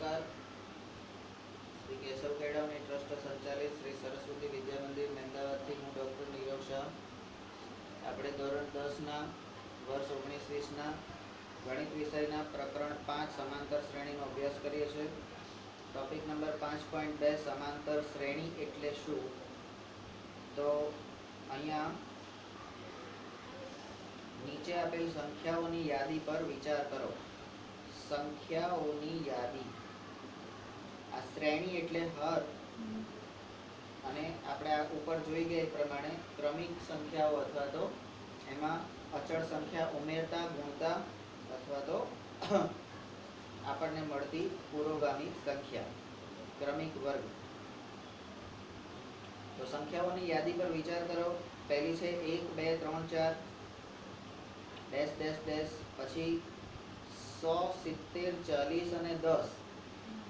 નમસ્કાર. શ્રી કેશવ કેળવણી ટ્રસ્ટ સંચાલિત શ્રી સરસ્વતી વિદ્યા મંદિર મહેમદાવાદથી હું ડૉક્ટર નીરવ શાહ. આપણે ધોરણ 10ના વર્ષ 19-20ના ગણિત વિષયના પ્રકરણ 5 સમાંતર શ્રેણીનો અભ્યાસ કરીએ છીએ. ટોપિક નંબર 5.2 સમાંતર શ્રેણી એટલે શું? તો અહીંયા નીચે આપેલ સંખ્યાઓની યાદી પર વિચાર કરો. સંખ્યાઓની યાદી. આ શ્રેણી એટલે હર, અને આપણે આ ઉપર જોઈ ગયા એ પ્રમાણે ક્રમિક સંખ્યાઓ અથવા તો એમાં અચળ સંખ્યા ઉમેરતા ગુણતા અથવા તો આપણને મળતી પુરોગામી સંખ્યા, ક્રમિક વર્ગ. તો સંખ્યાઓની યાદી પર વિચાર કરો. પહેલી છે 1 2 3 4 ડેશ ડેશ ડેશ, પછી 100 70 40 અને 10.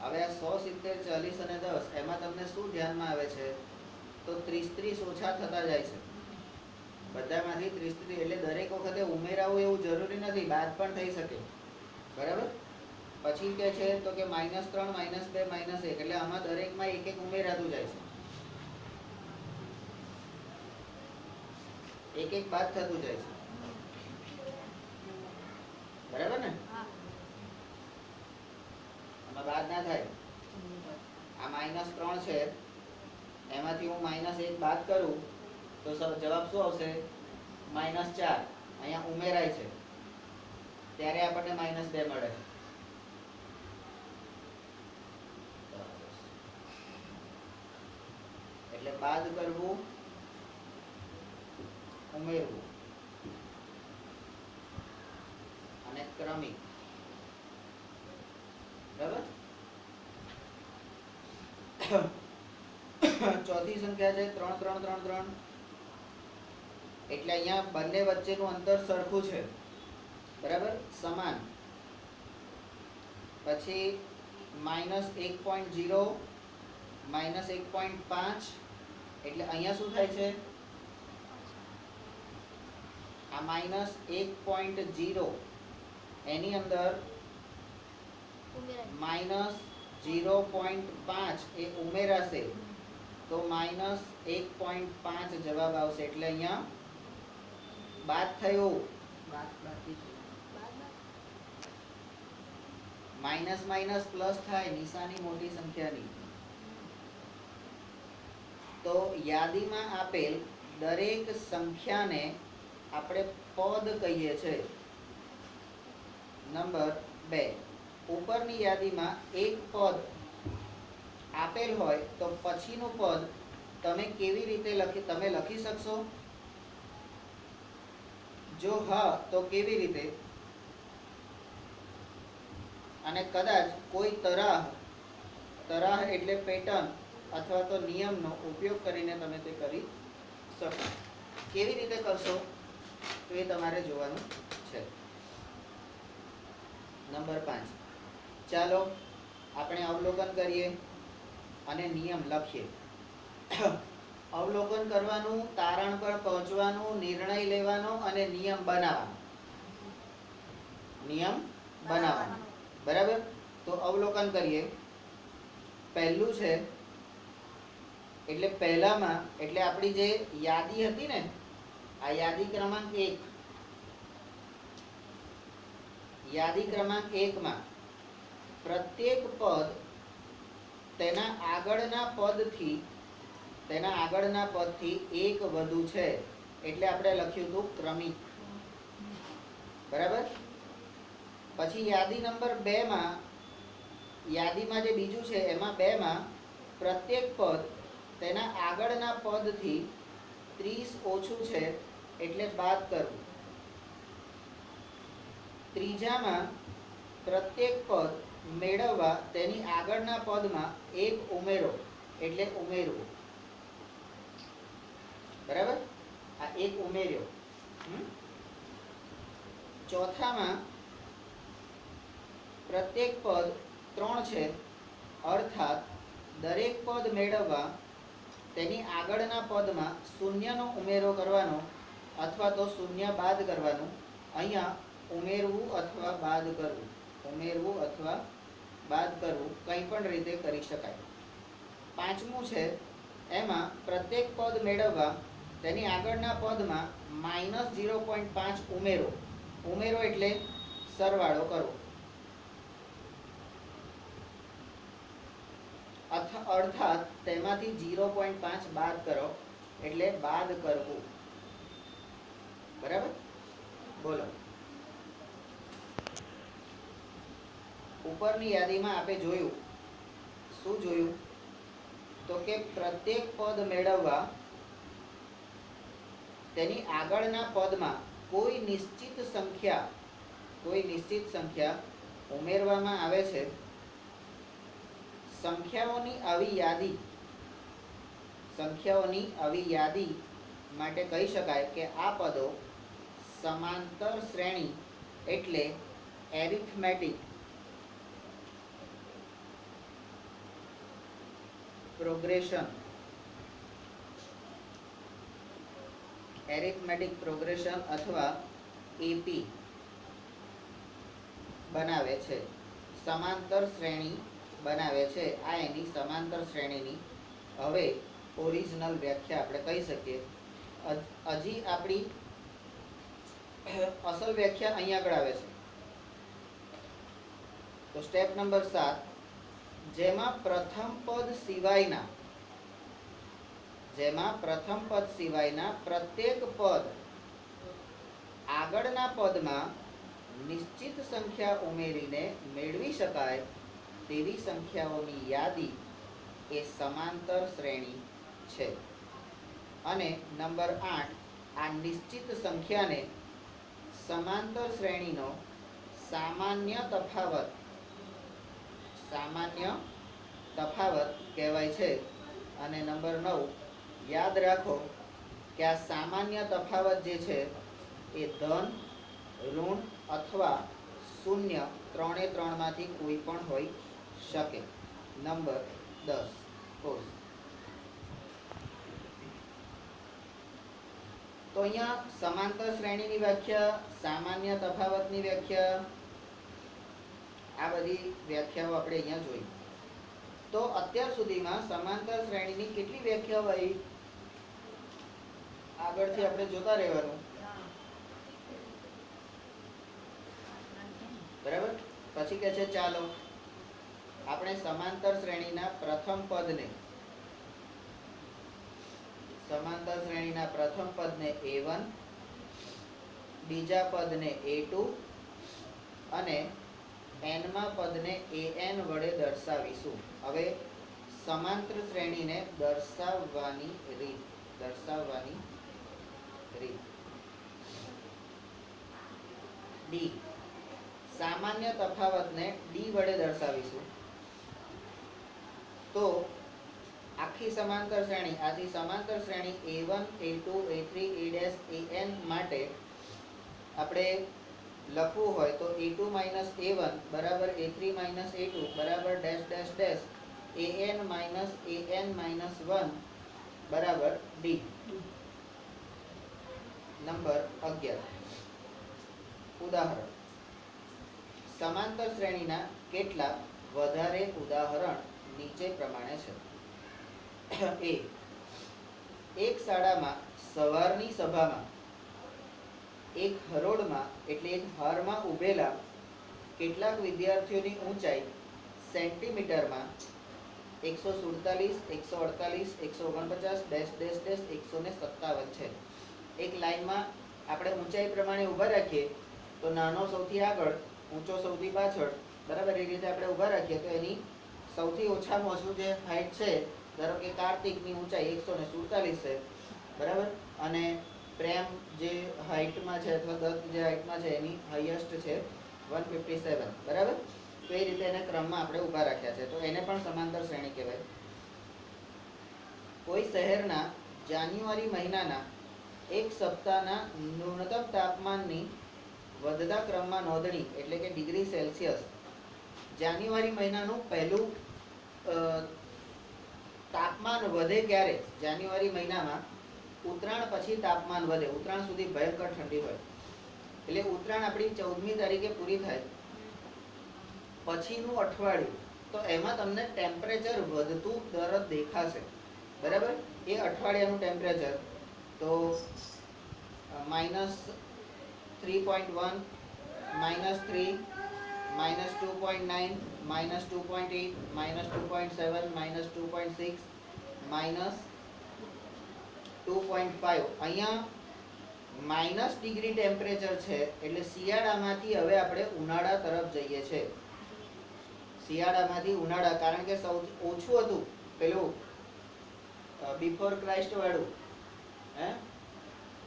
હવે આ 100 70 40 અને 10 એમાં તમને શું ધ્યાનમાં આવે છે? તો 30 ઓછા થતા જાય છે. બધામાંથી 30 એટલે દરેક વખતે ઉમેરાવું એવું જરૂરી નથી, બાદ પણ થઈ શકે. બરાબર? પછી કે છે તો કે -3 -2 -1, એટલે આમાં દરેકમાં એક એક ઉમેરાતું જાય છે, એક એક બાદ થતું જાય છે. બરાબર ને? આમાં બાદ ના થાય. આ -3 છે, એમાંથી હું -1 બાદ કરું તો જવાબ શું આવશે? -4. અહીંયા ઉમેરાય છે ત્યારે આપણને -2 મળે છે. એટલે બાદ કરવું, ઉમેરવું અને ક્રમિક. બરાબર? ચોથી સંખ્યા છે 3 3 3 3, એટલે અહીંયા બંને વચ્ચેનું અંતર સરખું છે. બરાબર? સમાન. પછી -1.0 -1.5, એટલે અહીંયા શું થાય છે? આ -1.0 એની અંદર -0.5 એ ઉમેરાશે તો -1.5 જવાબ આવશે. એટલે અહીંયા બાદ થયું. માઇનસ માઇનસ પ્લસ થાય, નિશાની મોટી સંખ્યાની. તો યાદીમાં આપેલ દરેક સંખ્યાને આપણે પદ કહીએ છીએ. નંબર 2, ઉપરની યાદીમાં એક પદ આપેલ હોય તો પછીનું પદ તમે કેવી રીતે લખી શકશો? જો હા તો કેવી રીતે? અને કદાચ કોઈ તરાહ એટલે પેટર્ન અથવા તો નિયમનો ઉપયોગ કરીને તમે તે કરી શકો. કેવી રીતે કરશો તો એ તમારે જોવાનું છે. નંબર 5, ચાલો આપણે અવલોકન કરીએ અને નિયમ લખીએ. અવલોકન કરવાનું, તારણ પર પહોંચવાનું, નિર્ણય લેવાનો અને નિયમ બનાવવાનો. બરાબર? તો અવલોકન કરીએ. પહેલું છે એટલે પહેલામાં, એટલે આપણી જે યાદી હતી ને, આ યાદી ક્રમાંક 1, યાદી ક્રમાંક 1 માં પ્રત્યેક પદ તેના આગળના પદથી એક વધુ છે, એટલે આપણે લખ્યું હતું ક્રમિક. બરાબર? પછી યાદી નંબર 2 માં, યાદીમાં જે બીજું છે એમાં 2 માં પ્રત્યેક પદ તેના આગળના પદથી 30 ઓછું છે, એટલે બાદ કરવું. ત્રીજામાં પ્રત્યેક પદ મેળવવા તેની આગળના પદમાં 1 ઉમેરો, એટલે ઉમેરવું. બરાબર? આ 1 ઉમેર્યો. ચોથામાં પ્રત્યેક પદ 3 છે, અર્થાત દરેક પદ મેળવવા તેની આગળના પદમાં 0નો ઉમેરો કરવાનો અથવા તો 0 બાદ કરવાનું. અહીંયા ઉમેરવું અથવા બાદ કરવું, ઉમેરવું અથવા બાદ કરવું કંઈ પણ રીતે કરી શકાય. પાંચમું છે, એમાં પ્રત્યેક પદ મેળવવા તેની આગળના પદમાં -0.5 ઉમેરો એટલે સરવાળો કરવો, અર્થાત તેમાંથી 0.5 બાદ કરો એટલે બાદ કરવું. બરાબર? બોલો. ઉપરની યાદીમાં આપણે જોયું, શું જોયું? તો કે પ્રત્યેક પદ મેળવવા તેની આગળના પદમાં કોઈ નિશ્ચિત સંખ્યા ઉમેરવામાં આવે છે. સંખ્યાઓની આવી યાદી માટે કહી શકાય કે આ પદો સમાંતર શ્રેણી એટલે એરિથમેટિક પ્રોગ્રેશન અથવા એપી બનાવે છે. સમાંતર શ્રેણી બનાવે છે. આ એની સમાંતર શ્રેણીની હવે ઓરિજિનલ વ્યાખ્યા આપણે કહી શકીએ. હજી આપણી અસલ વ્યાખ્યા અહીંયા આગળ આવે છે. તો સ્ટેપ નંબર 7, જેમાં પ્રથમ પદ સિવાયના પ્રત્યેક પદ આગળના પદમાં નિશ્ચિત સંખ્યા ઉમેરીને મેળવી શકાય તેવી સંખ્યાઓની યાદી એ સમાંતર શ્રેણી છે. અને નંબર 8, આ નિશ્ચિત સંખ્યાને સમાંતર શ્રેણીનો સામાન્ય તફાવત કહેવાય છે. અને નંબર 9, યાદ રાખો કે આ સામાન્ય તફાવત જે છે એ ધન, ઋણ અથવા શૂન્ય ત્રણે ત્રણમાંથી કોઈ પણ હોઈ શકે. Number 10, course. તો અહીંયા સમાંતર શ્રેણીની વ્યાખ્યા, સામાન્ય તફાવતની વ્યાખ્યા, આ બધી વ્યાખ્યાઓ આપણે અહીંયા જોઈ. તો અત્યાર સુધીમાં સમાંતર શ્રેણીની કેટલી વ્યાખ્યાઓ આવી? આગળથી આપણે જોતા રહેવાનું. બરાબર? પછી કહે છે ચાલો આપણે સમાંતર શ્રેણીના પ્રથમ પદને A1, બીજા પદને A2 અને nમા પદને an વડે દર્શાવીશું. હવે સમાંતર શ્રેણીને દર્શાવવાની રીત D, સામાન્ય તફાવતને D વડે દર્શાવીશું. તો આખી સમાંતર શ્રેણી A1, A2, A3, A' an માટે આપણે લખવું હોય તો A2 A1 બરાબર A3 A2 બરાબર ડેશ ડેશ ડેશ an 1 બરાબર D. નંબર 11, ઉદાહરણ. સમાંતર શ્રેણીના કેટલાક વધારે ઉદાહરણ નીચે પ્રમાણે છે. A, એક શાળામાં સવારની સભામાં એક હરોળમાં એટલે એક હારમાં ઊભેલા કેટલાક વિદ્યાર્થીઓની ઊંચાઈ સેન્ટીમીટરમાં 147, 148, 149 ડેશ ડેશ ડેશ 157 છે. એક લાઈનમાં આપણે ઊંચાઈ પ્રમાણે ઊભા રાખીએ તો નાનો સૌથી આગળ, ઊંચો સૌથી પાછળ, બરાબર? એ રીતે આપણે ઊભા રાખીએ તો એની સૌથી ઓછામાં ઓછું જે હાઈટ છે, ધારો કે કાર્તિકની ઊંચાઈ 147 છે, બરાબર? અને પ્રેમ જે હાઈટમાં છે અથવા દત્ત જે હાઈટમાં છે એની હાઈએસ્ટ છે 157, બરાબર? તો એ રીતે એના ક્રમમાં આપણે ઊભા રાખ્યા છે. તો એને પણ સમાંતર શ્રેણી કહેવાય. કોઈ શહેરના જાન્યુઆરી મહિનાના એક સપ્તાહના ન્યૂનતમ તાપમાનની વધતા ક્રમમાં નોંધણી એટલે કે ડિગ્રી સેલ્સિયસ. જાન્યુઆરી મહિનાનું પહેલું તાપમાન વધે ક્યારે? જાન્યુઆરી મહિનામાં ઉત્તરાયણ પછી તાપમાન વધે. ઉત્તરાયણ સુધી ભયંકર ઠંડી હોય એટલે ઉત્તરાયણ આપણી 14મી તારીખે પૂરી થાય પછીનું અઠવાડિયું તો એમાં તમને ટેમ્પરેચર વધતું તરત દેખાશે, બરાબર. એ અઠવાડિયાનું ટેમ્પરેચર તો -3.1, -3, -2.9, -2.8, -2.7, -2.6, -2.5. અહીંયા માઇનસ ડિગ્રી ટેમ્પરેચર છે એટલે શિયાળામાંથી હવે આપણે ઉનાળા તરફ જઈએ છીએ. શિયાળામાંથી ઉનાળા, કારણ કે સૌથી ઓછું હતું પેલું બિફોર ક્રાઇસ્ટ વાળું, હે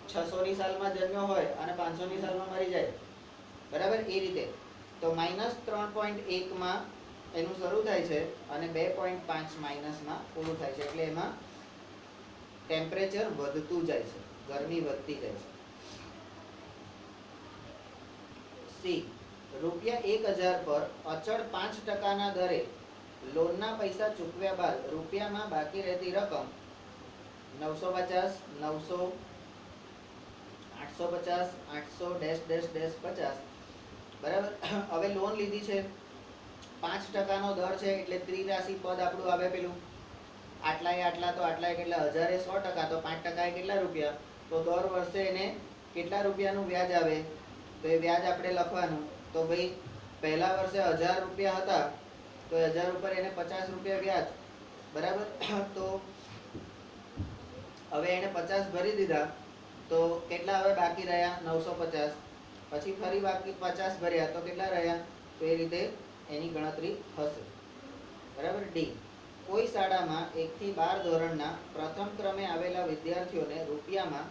600 ની સાલમાં જન્મ્યો હોય અને 500 ની સાલમાં મરી જાય, બરાબર. એ રીતે તો -3.1 માં એનું શરૂ થાય છે અને 2.5 માઇનસમાં પૂરું થાય છે. એટલે એમાં ટેમ્પરેચર વધતું જાય છે, ગરમી વધતી જાય છે. સી, ₹1000 પર અચળ 5% દરે લોનના પૈસા ચૂકવ્યા બાદ રૂપિયામાં બાકી રહેતી રકમ 950, 900, 850, 800 -, બરાબર. હવે લોન લીધી છે, 5% નો દર છે એટલે ત્રિરાશિ પદ આપણું આવે પેલું આટલાય આટલા, તો આટલાય કેટલા, 1000 એ 100%, તો 5% એ કેટલા રૂપિયા, તો દર વર્ષે એને કેટલા રૂપિયાનું વ્યાજ આવે, તો એ વ્યાજ આપણે લખવાનું. તો ભાઈ પહેલા વર્ષે 1000 રૂપિયા હતા તો 1000 ઉપર એને 50 રૂપિયા વ્યાજ, બરાબર. તો હવે એને 50 ભરી દીધા તો કેટલા હવે બાકી રહ્યા, 950. પછી ફરી બાકી 50 ભર્યા તો કેટલા રહ્યા, તો એ રીતે એની ગણતરી થશે, બરાબર. ડી, કોઈ શાળામાં 1 થી 12 ધોરણના પ્રથમ ક્રમે આવેલા વિદ્યાર્થીઓને રૂપિયામાં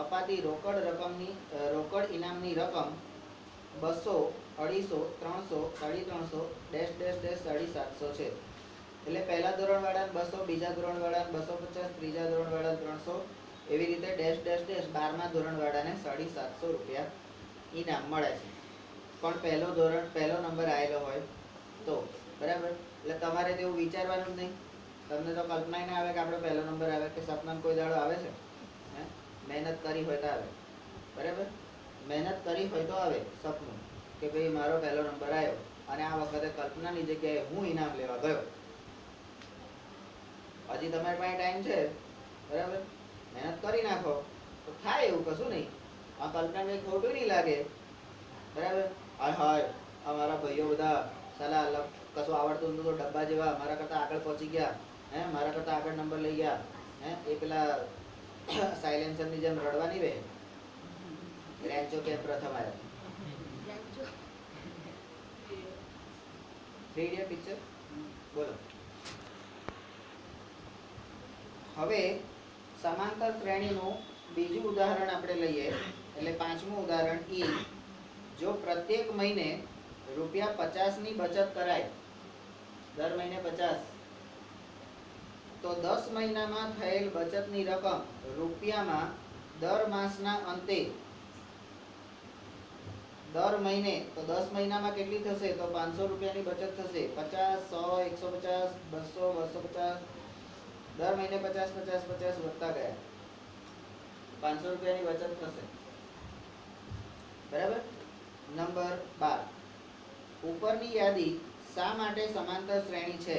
અપાતી રોકડ ઇનામની રકમ 200, 250, 300, 350, -, છે. એટલે પહેલા ધોરણવાળાને 200, બીજા ધોરણવાળાને 250, ત્રીજા ધોરણવાળાને 300, એવી રીતે -- 12મા ધોરણવાળાને 750 રૂપિયા ઇનામ મળે છે. પણ પહેલો નંબર આવેલો હોય તો, બરાબર. એટલે તમારે તેવું વિચારવાનું જ નહીં. તમને તો કલ્પના ના આવે કે આપણો પહેલો નંબર આવે, કે સપનામાં કોઈ દાડો આવે છે? હે, મહેનત કરી હોય તો આવે, બરાબર. મહેનત કરી હોય તો આવે સપનું કે ભાઈ મારો પહેલો નંબર આવ્યો અને આ વખતે કલ્પનાની જગ્યાએ હું ઇનામ લેવા ગયો. હજી તમારી પાસે ટાઈમ છે, બરાબર. મહેનત કરી નાખો તો થાય, એવું કશું નહીં. આ કલ્પના કંઈ ખોટું નહીં લાગે, બરાબર. હાય અમારા ભાઈઓ બધા સાલા કશું આવડતું નતું તો ડબ્બા જેવા મારા કરતાં આગળ પહોંચી ગયા, હે, મારા કરતાં આગળ નંબર લઈ ગયા, હે. એ પેલા સાયલેન્સરની જેમ રડવાની વે, રેન્ચો કે પ્રથમ આવ્યા. 3 ઇડિયટ પિક્ચર, બોલો. હવે સમાંતર શ્રેણીનું બીજું ઉદાહરણ આપણે લઈએ, એટલે 5મું ઉદાહરણ. ઈ, જો પ્રત્યેક મહિને ₹50 ની બચત કરાય, દર મહિને 50, તો 10 મહિનામાં થયેલ બચતની રકમ રૂપિયામાં દર માસના અંતે, દર મહિને, તો 10 મહિનામાં કેટલી થશે, તો 500 રૂપિયાની બચત થશે. 50, 100, 150, 200, 250, દર મહિને 50, 50, 50 વધતા ગયા, 500 રૂપિયાની બચત થશે, બરાબર. નંબર 12, ઉપરની યાદી શા માટે સમાંતર શ્રેણી છે?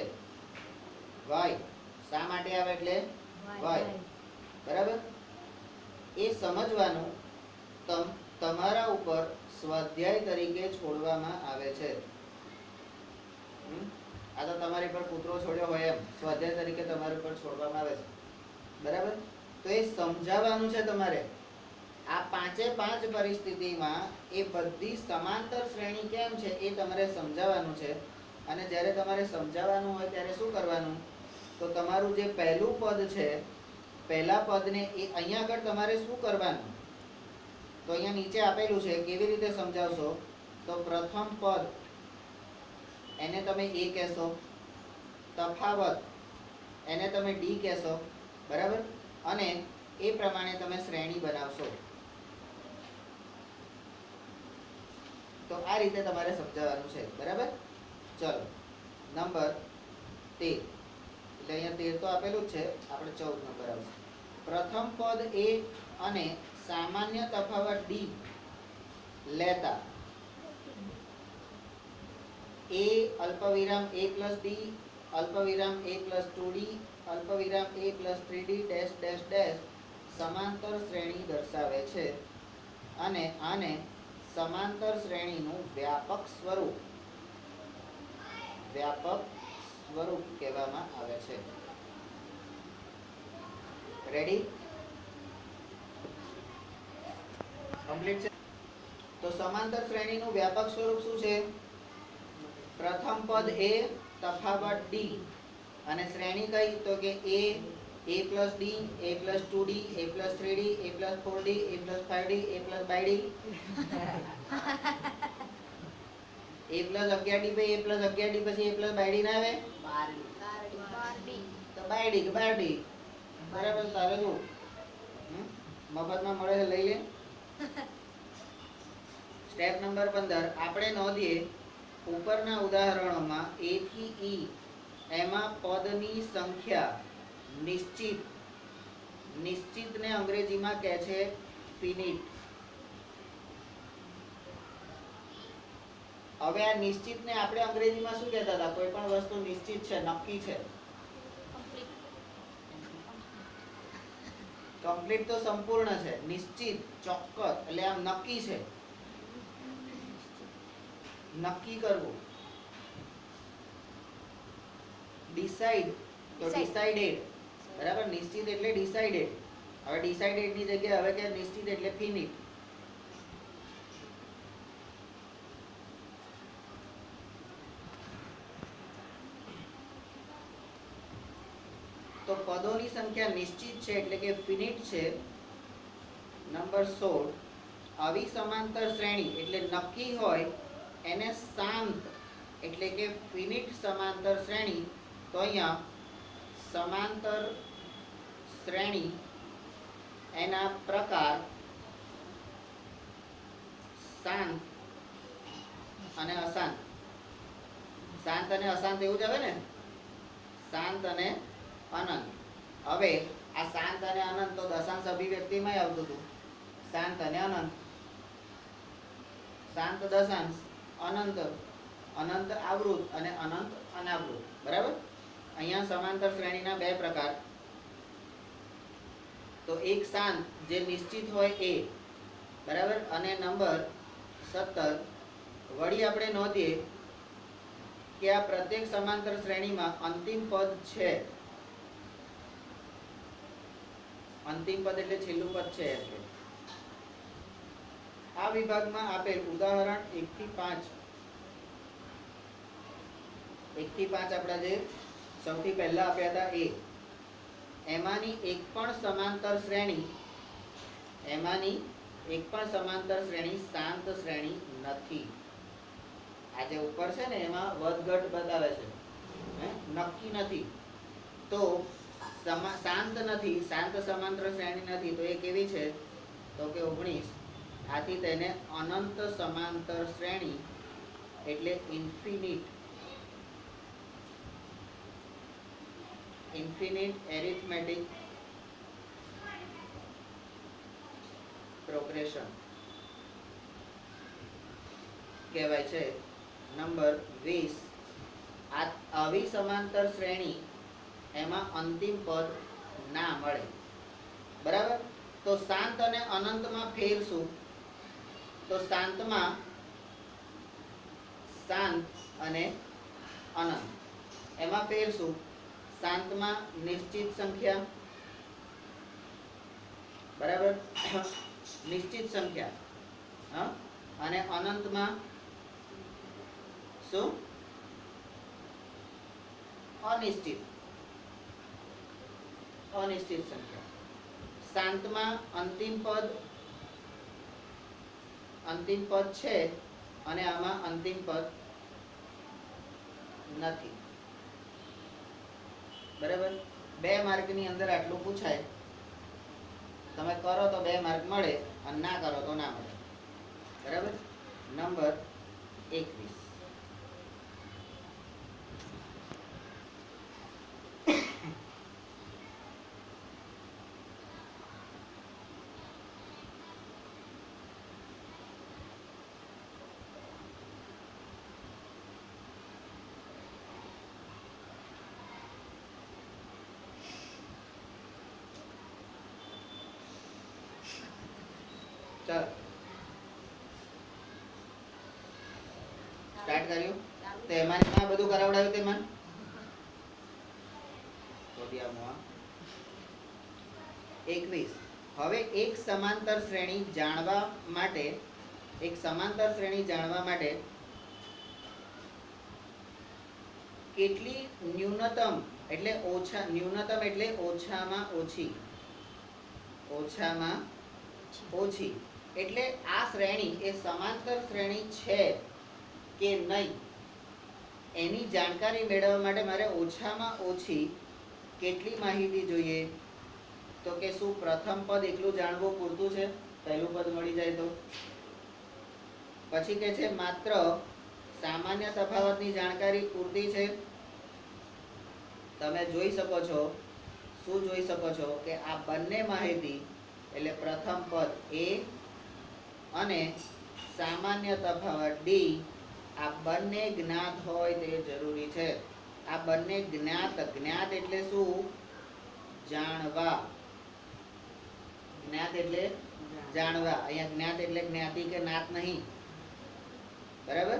વાય. શા માટે આવે એટલે વાય, બરાબર. એ સમજવાનું તમારા ઉપર સ્વાધ્યાય તરીકે છોડવામાં આવે છે. આ તો તમારી પર કૂતરો છોડ્યો હોય એમ સ્વાધ્યાય તરીકે તમારી ઉપર છોડવામાં આવે છે, બરાબર. તો એ સમજાવવાનું છે તમારે. આ 5 પરિસ્થિતિમાં એ બધી સમાંતર શ્રેણી કેમ છે એ તમારે સમજાવવાનું છે. અને જ્યારે તમારે સમજાવવાનું હોય ત્યારે શું કરવાનું, તો તમારું જે પહેલું પદ છે, પહેલા પદને એ અહીંયા આગળ તમારે શું કરવાનું, તો અહીંયા નીચે આપેલું છે, કેવી રીતે સમજાવશો, તો પ્રથમ પદ એને તમે એ કહેશો, તફાવત એને તમે ડી કહેશો, બરાબર. અને એ પ્રમાણે તમે શ્રેણી બનાવશો. તો આ રીતે તમારે સમજાવવાનું છે, બરાબર. ચલો નંબર 13, એટલે અહીંયા 13 તો આપેલું જ છે, આપણે 14 નંબર આવશે. પ્રથમ પદ એ અને સામાન્ય તફાવત ડી લેતા ए अल्पविराम ए प्लस डी अल्पविराम ए प्लस 2d अल्पविराम A plus 3d dash dash dash સમાંતર શ્રેણી દર્શાવે છે અને આને સમાંતર શ્રેણીનું વ્યાપક સ્વરૂપ કહેવામાં આવે છે. રેડી? કમ્પ્લીટ છે. તો સમાંતર શ્રેણીનું વ્યાપક સ્વરૂપ શું છે? પ્રથમ પદ એ, તફાવત ડી, અને શ્રેણી કઈ? તો કે એ પ્લસ ડી, એ પ્લસ 2d, એ પ્લસ 3d, એ પ્લસ 4d, એ પ્લસ 5d, એ પ્લસ 12d, એ પ્લસ 11d, ભાઈ એ પ્લસ 11d પછી એ પ્લસ 12d ના આવે? 12d. તો 12d બરાબર. તારે જો મફતમાં મળે છે, લઈ લે. સ્ટેપ નંબર 15 આપણે નોંધીએ ઉપરના ઉદાહરણોમાં a થી e એમાં પદની સંખ્યા નિશ્ચિતને અંગ્રેજીમાં કહે છે ફિનિટ. હવે આ નિશ્ચિતને આપણે અંગ્રેજીમાં શું કહેતા હતા? કોઈ પણ વસ્તુ નિશ્ચિત છે, નક્કી છે. કમ્પ્લીટ તો સંપૂર્ણ છે, નિશ્ચિત ચોક્કસ એટલે આમ નક્કી છે, નક્કી કરવું. ડિસાઇડ તો ડિસાઇડેડ, બરાબર. નિશ્ચિત એટલે ડિસાઇડેડ. હવે ડિસાઇડેડ ની જગ્યાએ હવે કે નિશ્ચિત એટલે ફિનિટ. તો પદોની સંખ્યા નિશ્ચિત છે એટલે કે ફિનિટ છે. નંબર 16 આવી સમાંતર શ્રેણી એટલે નક્કી હોય એને શાંત એટલે કે ફિનિટ સમાંતર શ્રેણી. તો અહીંયા સમાંતર શ્રેણી એના પ્રકાર શાંત અને અશાંત. શાંત અને અશાંત એવું જ આવે ને, શાંત અને અનંત. હવે આ શાંત અને અનંત તો દશાંશ અભિવ્યક્તિમાં આવતું હતું. શાંત અને અનંત, શાંત દશાંશ, અનંત અનંત આવૃત અને અનંત અનાવૃત. બરાબર. અહીંયા સમાંતર શ્રેણીના બે પ્રકાર. તો એક શાંત જે નિશ્ચિત હોય એ, બરાબર. અને નંબર 17 વળી આપણે નોંધીએ કે આ પ્રત્યેક સમાંતર શ્રેણીમાં અંતિમ પદ છે. અંતિમ પદ એટલે છેલ્લું પદ છે. એટલે આ વિભાગમાં આપેલ ઉદાહરણ 1 થી 5 આપણા જે સૌથી પહેલા આપ્યા હતા એમાંની એક પણ સમાંતર શ્રેણી શાંત શ્રેણી નથી. આ જે ઉપર છે ને એમાં વધઘટ બતાવે છે, નક્કી નથી. તો શાંત નથી, શાંત સમાંતર શ્રેણી નથી. તો એ કેવી છે? તો કે 19. આથી તેને અનંત સમાંતર શ્રેણી એટલે ઇન્ફિનિટ એરિથમેટિક પ્રોગ્રેશન કહેવાય છે. નંબર 20 આવી સમાંતર શ્રેણી એમાં અંતિમ પદ ના મળે. બરાબર. તો શાંત અને અનંતમાં ફેર શું? તો શાંતમાં શાંત અને અનંત એમાં ફેર શું? શાંતમાં નિશ્ચિત સંખ્યા, બરાબર, નિશ્ચિત સંખ્યા, અને અનંતમાં શું? અનિશ્ચિત સંખ્યા. શાંતમાં અંતિમ પદ છે અને આમાં અંતિમ પદ નથી. બરાબર. 2 માર્કની અંદર આટલું પૂછાય. તમે કરો તો 2 માર્ક મળે અને ના કરો તો ના મળે. બરાબર. નંબર 21 ચાલો સ્ટાર્ટ કર્યું તો એમાં આ બધું કરાવડાવ્યું તે મન કોડિયામાં 21 હવે એક સમાંતર શ્રેણી જાણવા માટે કેટલી ન્યૂનતમ એટલે ઓછામાં ઓછી એટલે આ શ્રેણી એ સમાંતર શ્રેણી છે કે નહીં એની જાણકારી મેળવવા માટે મારે ઓછામાં ઓછી કેટલી માહિતી જોઈએ તો કે શું પ્રથમ પદ એકલું જાણવું પૂરતું છે પહેલું પદ મળી જાય તો પછી કે છે માત્ર સામાન્ય તફાવતની જાણકારી પૂરતી છે તમે જોઈ શકો છો શું જોઈ શકો છો કે આ બંને માહિતી એટલે પ્રથમ પદ a અને સામાન્ય તફાવત d આ બંને જ્ઞાત હોય તે જરૂરી છે આ બંને જ્ઞાત એટલે શું જાણવા જ્ઞાત એટલે જાણવા અહીંયા જ્ઞાત એટલે જ્ઞાતિ કે નાત નહીં બરાબર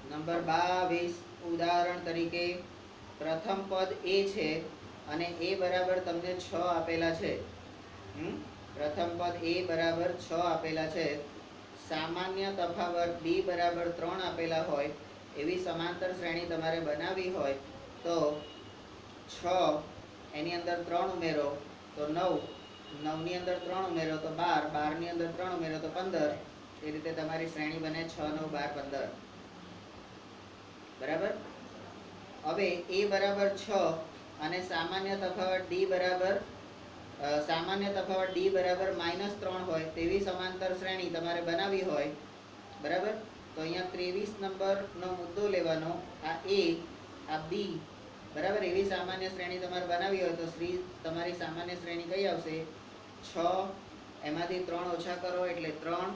નંબર 22 ઉદાહરણ તરીકે પ્રથમ પદ a છે અને a બરાબર તમને 6 આપેલા છે પ્રથમ પદ a બરાબર 6 આપેલા છે સામાન્ય તફાવત b બરાબર 3 આપેલા હોય એવી સમાંતર શ્રેણી તમારે બનાવવી હોય તો 6 એની અંદર 3 ઉમેરો તો 9 9 ની અંદર 3 ઉમેરો તો 12 12 ની અંદર 3 ઉમેરો તો 15 એ રીતે તમારી શ્રેણી બને 6 9 12 15 બરાબર હવે a બરાબર 6 અને સામાન્ય તફાવત d બરાબર -3 હોય તેવી સમાંતર શ્રેણી તમારે બનાવવી હોય બરાબર તો અહીંયા 23 નંબરનો મુદ્દો લેવાનો આ a આ b બરાબર એવી સામાન્ય શ્રેણી તમારે બનાવવી હોય તો તમારી સામાન્ય શ્રેણી કઈ આવશે 6 એમાંથી 3 ઓછા કરો એટલે 3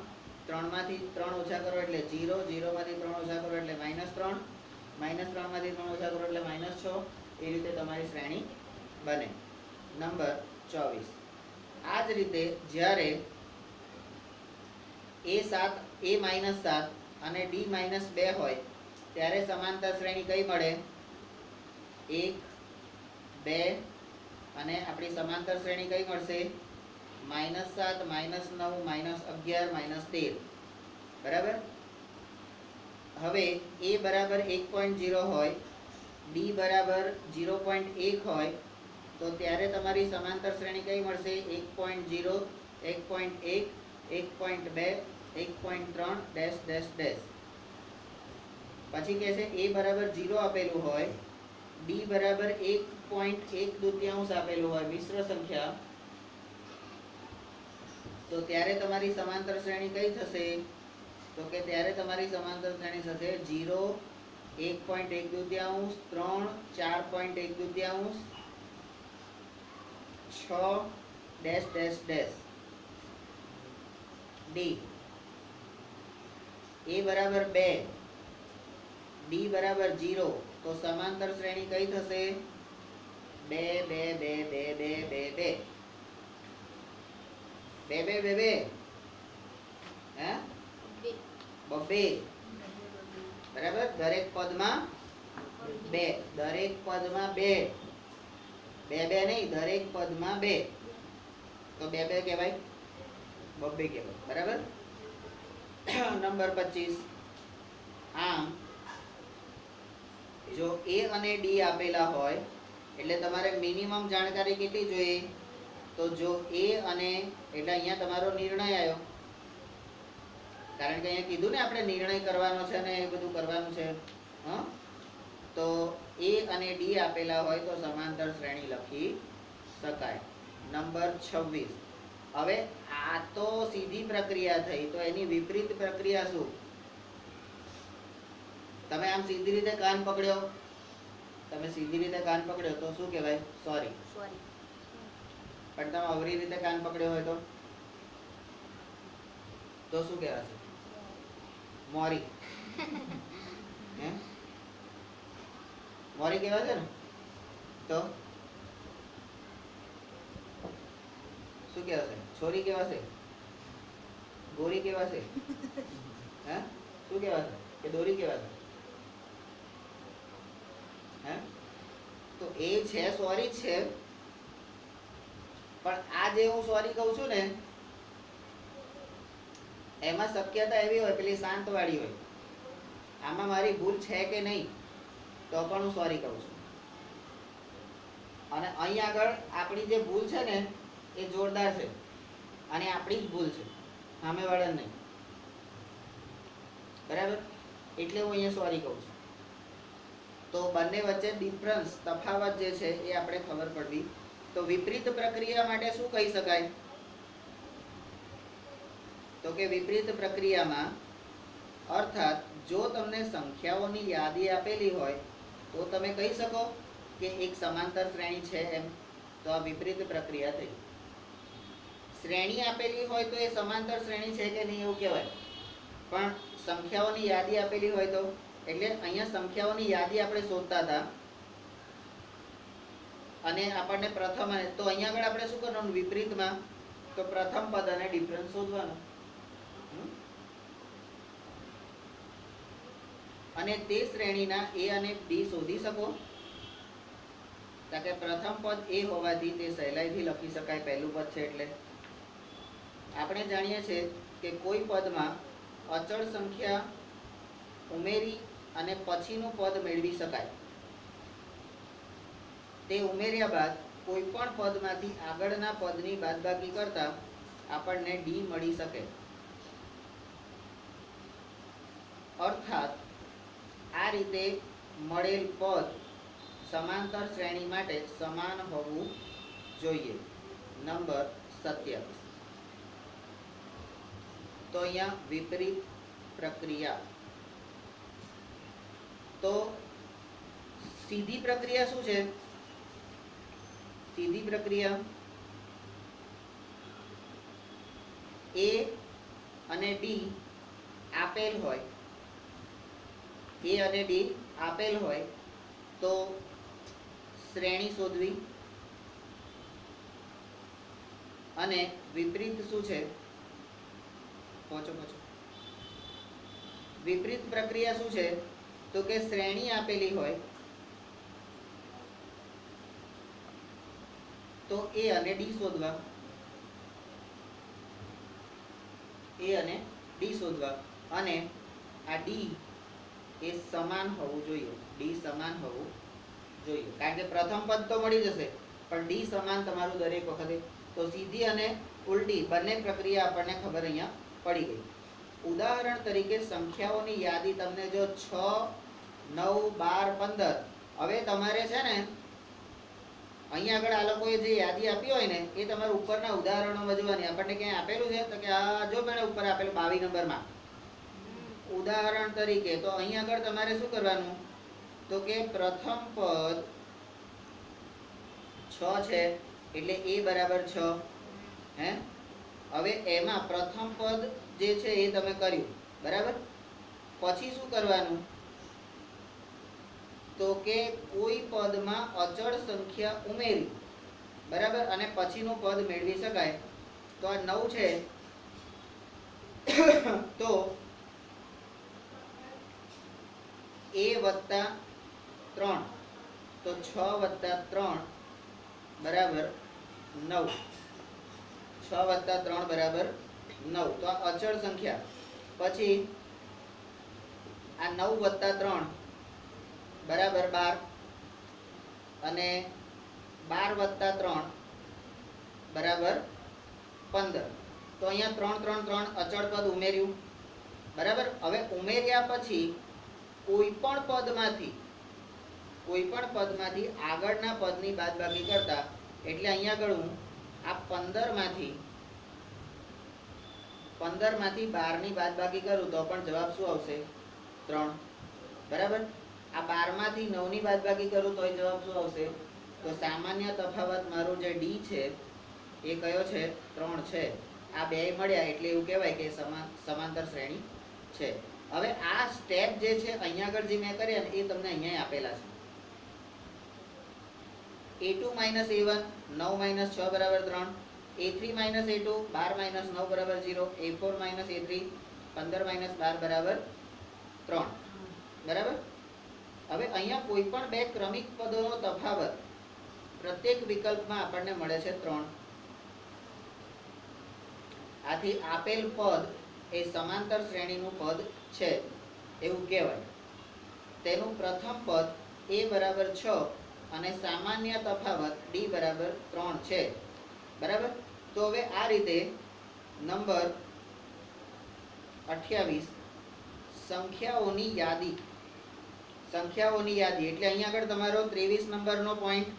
3 માંથી 3 ઓછા કરો એટલે 0 0 માંથી 3 ઓછા કરો એટલે -3 -3 માંથી 3 ઓછા કરો એટલે -6 એ રીતે તમારી શ્રેણી બને નંબર 24 આ જ રીતે જ્યારે a-7 અને d-2 હોય ત્યારે સમાંતર શ્રેણી કઈ મળે 1 2 અને આપણી સમાંતર શ્રેણી કઈ મળશે -7 -9 -11 -13 બરાબર હવે a બરાબર 1.0 હોય d બરાબર 0.1 હોય તો ત્યારે તમારી સમાંતર શ્રેણી કઈ મળશે 1.0 1.1 1.2 1.3 ડેશ ડેશ ડેશ પછી કહે છે a બરાબર 0 આપેલું હોય d બરાબર 1.1 દૂતીયાંશ આપેલું હોય મિશ્ર સંખ્યા તો ત્યારે તમારી સમાંતર શ્રેણી કઈ થશે તો કે ત્યારે તમારી સમાંતર શ્રેણી થશે 0 1.1 દૂતીયાંશ 3 4.1 દૂતીયાંશ 6 dash dash dash d a બરાબર 2 d બરાબર 0 તો સમાંતર શ્રેણી કઈ થશે 2 2 2 2 2 2 2 2 2 હે બબ્બે બરાબર દરેક પદમાં 2 દરેક પદમાં 2 2 નહીં દરેક પદમાં 2 તો 2 2 કહેવાય બબ્બે કહેવાય બરાબર નંબર 25 આમ જો a અને d આપેલા હોય એટલે તમારે મિનિમમ જાણકારી કેટલી જોઈએ તો જો a અને એટલે અહીંયા તમારો નિર્ણય આવ્યો કારણ કે અહીંયા કીધું ને આપણે નિર્ણય કરવાનો છે ને એ બધું કરવાનું છે તો a અને d આપેલા હોય તો સમાંતર શ્રેણી લખી શકાય નંબર 26 હવે આ તો સીધી પ્રક્રિયા થઈ તો એની વિપરીત પ્રક્રિયા શું તમે આમ સીધી રીતે કાન પકડ્યો તો શું કહેવાય સોરી પણ તમે અવરી રીતે કાન પકડ્યો હોય તો શું કહેવાશે મોરી હે મોરી કહેવાશે ને તો શું કહેવાશે છોરી કહેવાશે ગોરી કેવા છે? હે શું કેવા છે કે દોરી કેવા છે? હે તો એ છે સોરી છે, પણ આ જે હું સોરી કહું છું ને એમાં શક્યતા એવી હોય પેલી શાંત વાળી હોય, આમાં મારી ભૂલ છે કે નહીં તો પણ હું સોરી કહું છું. અને અહીં આગળ આપણી જે ભૂલ છે ને એ જોરદાર છે અને આપણી જ ભૂલ છે, સામેવાળા નહીં. બરાબર? એટલે હું અહીંયા સોરી કહું છું. તો બંને વચ્ચે ડિફરન્સ તફાવત જે છે એ આપણે ખબર પડવી. તો વિપરીત પ્રક્રિયા માટે શું કહી શકાય? તો કે વિપરીત પ્રક્રિયામાં અર્થાત જો તમને સંખ્યાઓની યાદી આપેલી હોય તો તમે કહી શકો કે એક સમાંતર શ્રેણી છે એમ, તો આ વિપરીત પ્રક્રિયા થઈ. શ્રેણી આપેલી હોય તો એ સમાંતર શ્રેણી છે કે નહીં એવું કહેવાય, પણ સંખ્યાઓની યાદી આપેલી હોય તો, એટલે અહીંયા સંખ્યાઓની યાદી આપણે શોધતા હતા અને આપણને પ્રથમ, તો અહીંયા આગળ આપણે શું કરવાનું વિપરીતમાં? તો પ્રથમ પદ અને ડિફરન્સ શોધવાનો. અને તે શ્રેણીના એ અને બી શોધી શકો, કારણ કે પ્રથમ પદ એ હોવાથી તે સહેલાઈથી લખી શકાય, પહેલું પદ છે એટલે. આપણે જાણીએ છીએ કે કોઈ પદમાં અચળ સંખ્યા ઉમેરી અને પછીનું પદ મેળવી શકાય. તે ઉમેર્યા બાદ કોઈ પણ પદમાંથી આગળના પદની બાદબાકી કરતા આપણને ડી મળી શકે. અર્થાત આ રીતે મળેલ પદ સમાંતર શ્રેણી માટે સમાન હોવું જોઈએ. નંબર 27. તો અહીંયા વિપરીત પ્રક્રિયા. તો સીધી પ્રક્રિયા શું છે? સીધી પ્રક્રિયા એ અને ડી આપેલ હોય, એ અને ડી આપેલ હોય તો શ્રેણી શોધવી. અને વિપરીત શું છે? પહોંચો. વિપરીત પ્રક્રિયા શું છે? તો કે શ્રેણી આપેલી હોય તો એ અને ડી શોધવા, એ અને ડી શોધવા. અને આ ડી એ સમાન હોવું જોઈએ, ડી સમાન હોવું જોઈએ, કારણ કે પ્રથમ પદ તો મળી જશે પણ ડી સમાન તમારું દરેક વખતે. તો સીધી અને ઉલટી બંને પ્રક્રિયા આપણને ખબર અહીંયા પડી ગઈ. ઉદાહરણ તરીકે સંખ્યાઓની યાદી તમને જો 6, 9, 12, 15, હવે તમારે છે ને અહીંયા આગળ આ લોકોએ જે યાદી આપી હોય ને એ તમારે ઉપરના ઉદાહરણોમાં જોવાની. આપણને ક્યાંય આપેલું છે તો કે આ જો મેં ઉપર આપેલું 22 નંબરમાં ઉદાહરણ તરીકે, તો અહીંયા આગળ તમારે શું કરવાનું? તો કે પ્રથમ પદ 6 છે એટલે a બરાબર 6. હે હવે એમાં પ્રથમ પદ જે છે એ તમે કર્યું બરાબર. પછી શું કરવાનું? તો કે કોઈ પદમાં અચળ સંખ્યા ઉમેરી બરાબર અને પછીનું પદ મેળવી શકાય. તો આ 9 છે તો a વત્તા 3, તો 6 વત્તા 3 બરાબર 9. 6 વત્તા 3 બરાબર 9. તો આ અચળ સંખ્યા. પછી આ 9 વત્તા 3 બરાબર 12 અને 12 વત્તા 3 બરાબર 15. તો અહીંયા 3 3 3 અચળ પદ ઉમેર્યું બરાબર. હવે ઉમેર્યા પછી કોઈ પણ પદમાંથી આગળના પદની બાદબાકી કરતા, એટલે અહીંયા આગળ હું આ 15 માંથી 12 ની બાદબાકી કરું તો પણ જવાબ શું આવશે? 3 બરાબર. આ 12 માંથી 9 ની બાદબાકી કરું તો જવાબ શું આવશે? તો સામાન્ય તફાવત મારું જે ડી છે એ કયો છે? 3 છે. આ બે મળ્યા એટલે એવું કહેવાય કે સમાંતર શ્રેણી છે. હવે આ સ્ટેપ જે છે અહીંયા આગળ જે મેં કર્યા ને એ તમને અહીંયા આપેલા છે. a2 - a1 9 - 6 બરાબર 3, a3 માઇનસ a2 12 માઇનસ 9 બરાબર 0, a4 માઇનસ a3 15 માઇનસ 12 બરાબર 3. બરાબર. હવે અહીંયા કોઈ પણ બે ક્રમિક પદોનો તફાવત પ્રત્યેક વિકલ્પમાં આપણને મળે છે 3. આથી આપેલ પદ એ સમાંતર શ્રેણીનું પદ છે એવું કહેવાય. તેનું પ્રથમ પદ a બરાબર 6 અને સામાન્ય તફાવત d બરાબર 3 છે. બરાબર. તો હવે આ રીતે નંબર 28 સંખ્યાઓની યાદી એટલે અહીંયા આગળ તમારો 23 નંબરનો પોઈન્ટ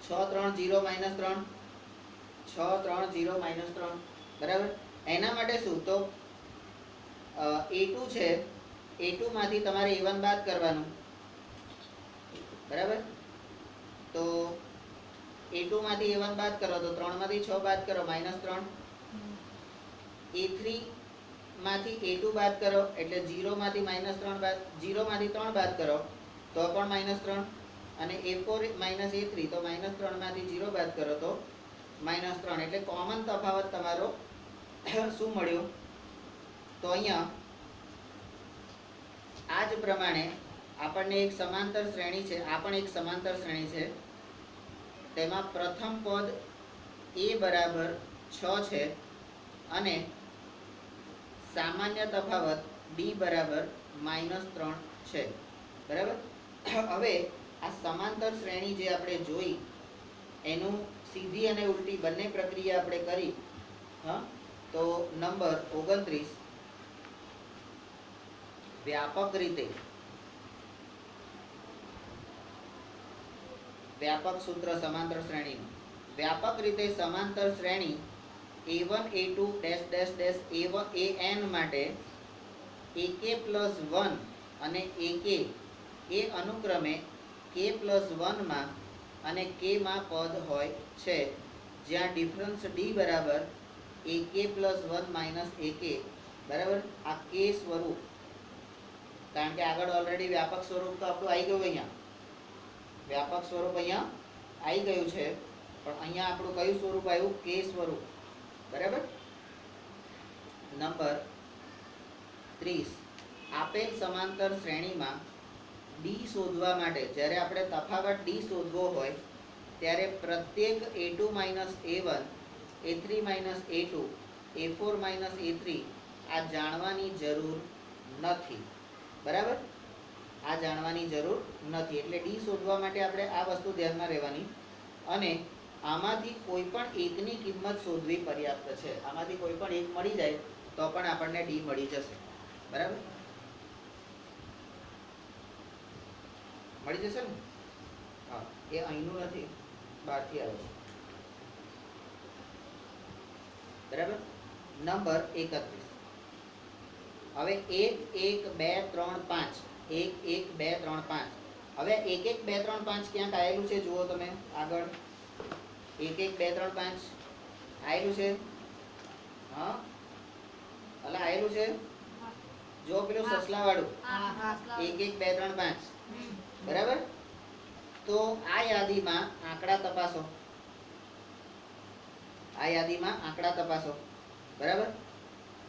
6 3 0 -3 6 3 0 -3. બરાબર. એના માટે શું તો a2 છે, a2 માંથી તમારે a1 બાદ કરવાનું. બરાબર. તો a2 માંથી a1 બાદ કરો તો 3 માંથી 6 બાદ કરો -3. a3 માંથી a2 બાદ કરો એટલે 0 માંથી -3 બાદ 0 માંથી 3 બાદ કરો તો પણ -3. અને a4 a3 તો -3 માંથી 0 બાદ કરો તો -3. એટલે કોમન તફાવત તમારો શું મળ્યો તો અહીંયા આ જ પ્રમાણે આપણને એક સમાંતર શ્રેણી છે, આ પણ એક સમાંતર શ્રેણી છે. તેમાં પ્રથમ પદ a બરાબર 6 છે અને સામાન્ય તફાવત d બરાબર -3 છે. બરાબર. હવે આ સમાંતર શ્રેણી જે આપણે જોઈ એનું સીધી અને ઉલટી બંને પ્રક્રિયા આપણે કરી. તો નંબર 29 વ્યાપક સૂત્ર સમાંતર શ્રેણીનું. વ્યાપક રીતે સમાંતર શ્રેણી a1 a2 a1 an માટે ak+1 અને ak એ અનુક્રમે k+1 માં અને k માં પદ હોય છે, જ્યાં ડિફરન્સ d બરાબર ak+1 ak. બરાબર. આ k સ્વરૂપ, કારણ કે આગળ ઓલરેડી વ્યાપક સ્વરૂપ તો આપણું આવી ગયું, અહીંયા વ્યાપક સ્વરૂપ અહીંયા આવી ગયું છે, પણ અહીંયા આપણું કયું સ્વરૂપ આવ્યું? k સ્વરૂપ. બરાબર. નંબર 30 આપેલ સમાંતર શ્રેણીમાં d શોધવા માટે, જ્યારે આપણે તફાવત d શોધવો હોય ત્યારે પ્રત્યેક a2 a1 a3 a2 a4 a3 આ જાણવાની જરૂર નથી. બરાબર. આ જાણવાની જરૂર નથી. એટલે d શોધવા માટે આપણે આ વસ્તુ ધ્યાનમાં રહેવાની. અને આમાંથી કોઈ પણ એકની કિંમત શોધવી પર્યાપ્ત છે. આમાંથી કોઈ પણ એક મળી જાય તો પણ આપણને d મળી જશે. બરાબર. મળી જશે ને? હા, એ અહીંનું નથી, બહારથી આવે છે. બરાબર. નંબર 31 હવે 1 1 2 3 5 1 1 2 3 5. હવે 1 1 2 3 5 ક્યાંક આવેલું છે, જુઓ તમે આગળ 1 1 2 3 5 આવેલું છે. હા, અલા આવેલું છે, જો પેલું સસલા વાળું 1 1 2 3 5. બરાબર. તો આ યાદીમાં આંકડા તપાસો, બરાબર.